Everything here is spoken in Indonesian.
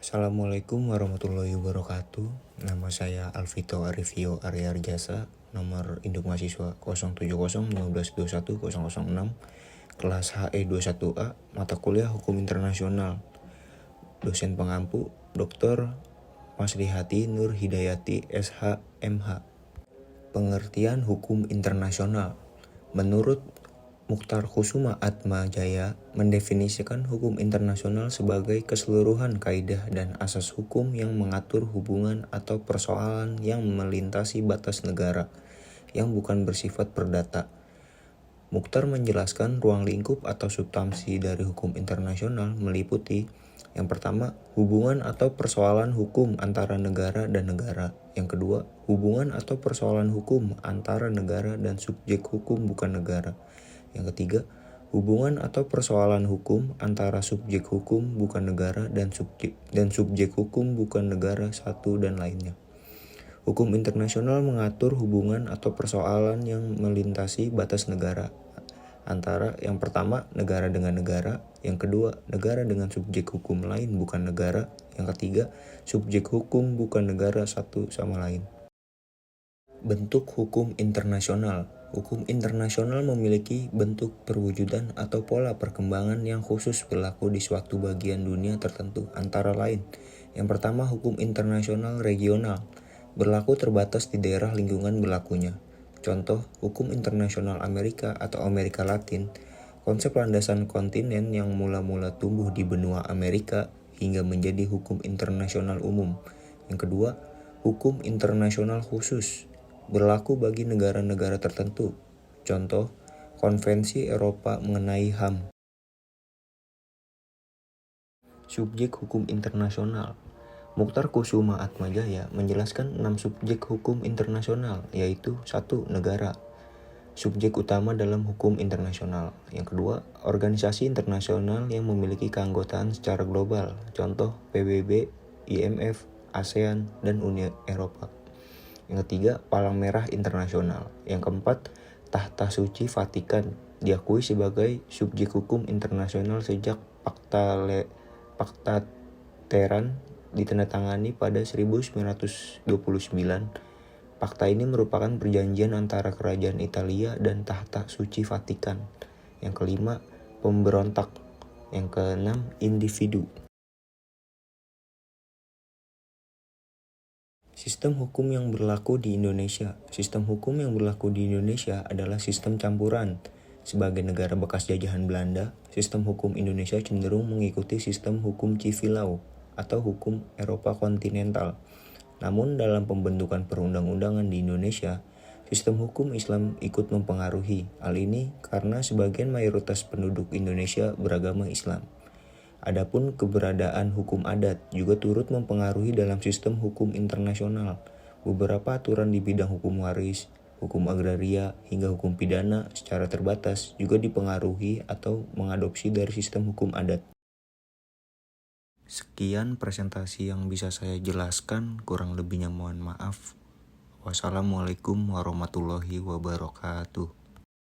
Assalamualaikum warahmatullahi wabarakatuh. Nama saya Alvito Arifio Aryarjasa, nomor induk mahasiswa 07015210006, kelas HE21A, mata kuliah Hukum Internasional. Dosen pengampu Dr. Maslihati Nur Hidayati SH MH. Pengertian hukum internasional. Menurut Mukhtar Kusuma Atmajaya mendefinisikan hukum internasional sebagai keseluruhan kaidah dan asas hukum yang mengatur hubungan atau persoalan yang melintasi batas negara yang bukan bersifat perdata. Mukhtar menjelaskan ruang lingkup atau substansi dari hukum internasional meliputi: yang pertama, hubungan atau persoalan hukum antara negara dan negara. Yang kedua, hubungan atau persoalan hukum antara negara dan subjek hukum bukan negara. Yang ketiga, hubungan atau persoalan hukum antara subjek hukum bukan negara dan subjek hukum bukan negara satu dan lainnya. Hukum internasional mengatur hubungan atau persoalan yang melintasi batas negara antara yang pertama negara dengan negara, yang kedua negara dengan subjek hukum lain bukan negara, yang ketiga subjek hukum bukan negara satu sama lain. Bentuk hukum internasional. Hukum internasional memiliki bentuk perwujudan atau pola perkembangan yang khusus berlaku di suatu bagian dunia tertentu, antara lain: yang pertama, hukum internasional regional, berlaku terbatas di daerah lingkungan berlakunya. Contoh, hukum internasional Amerika atau Amerika Latin, konsep landasan kontinen yang mula-mula tumbuh di benua Amerika hingga menjadi hukum internasional umum. Yang kedua, hukum internasional khusus, berlaku bagi negara-negara tertentu. Contoh, Konvensi Eropa mengenai HAM. Subjek hukum internasional. Mukhtar Kusuma Atmajaya menjelaskan 6 subjek hukum internasional, yaitu 1. Negara, subjek utama dalam hukum internasional. Yang kedua, organisasi internasional yang memiliki keanggotaan secara global. Contoh, PBB, IMF, ASEAN, dan Uni Eropa. Yang ketiga, Palang Merah Internasional. Yang keempat, Tahta Suci Vatikan, diakui sebagai subjek hukum internasional sejak Pakta Teheran ditandatangani pada 1929. Fakta ini merupakan perjanjian antara kerajaan Italia dan Tahta Suci Vatikan. Yang kelima, pemberontak. Yang keenam, individu. Sistem hukum yang berlaku di Indonesia. Sistem hukum yang berlaku di Indonesia adalah sistem campuran. Sebagai negara bekas jajahan Belanda, sistem hukum Indonesia cenderung mengikuti sistem hukum civilau atau hukum Eropa kontinental. Namun dalam pembentukan perundang-undangan di Indonesia, sistem hukum Islam ikut mempengaruhi. Hal ini karena sebagian mayoritas penduduk Indonesia beragama Islam. Adapun keberadaan hukum adat juga turut mempengaruhi dalam sistem hukum internasional. Beberapa aturan di bidang hukum waris, hukum agraria, hingga hukum pidana secara terbatas juga dipengaruhi atau mengadopsi dari sistem hukum adat. Sekian presentasi yang bisa saya jelaskan, kurang lebihnya mohon maaf. Wassalamualaikum warahmatullahi wabarakatuh.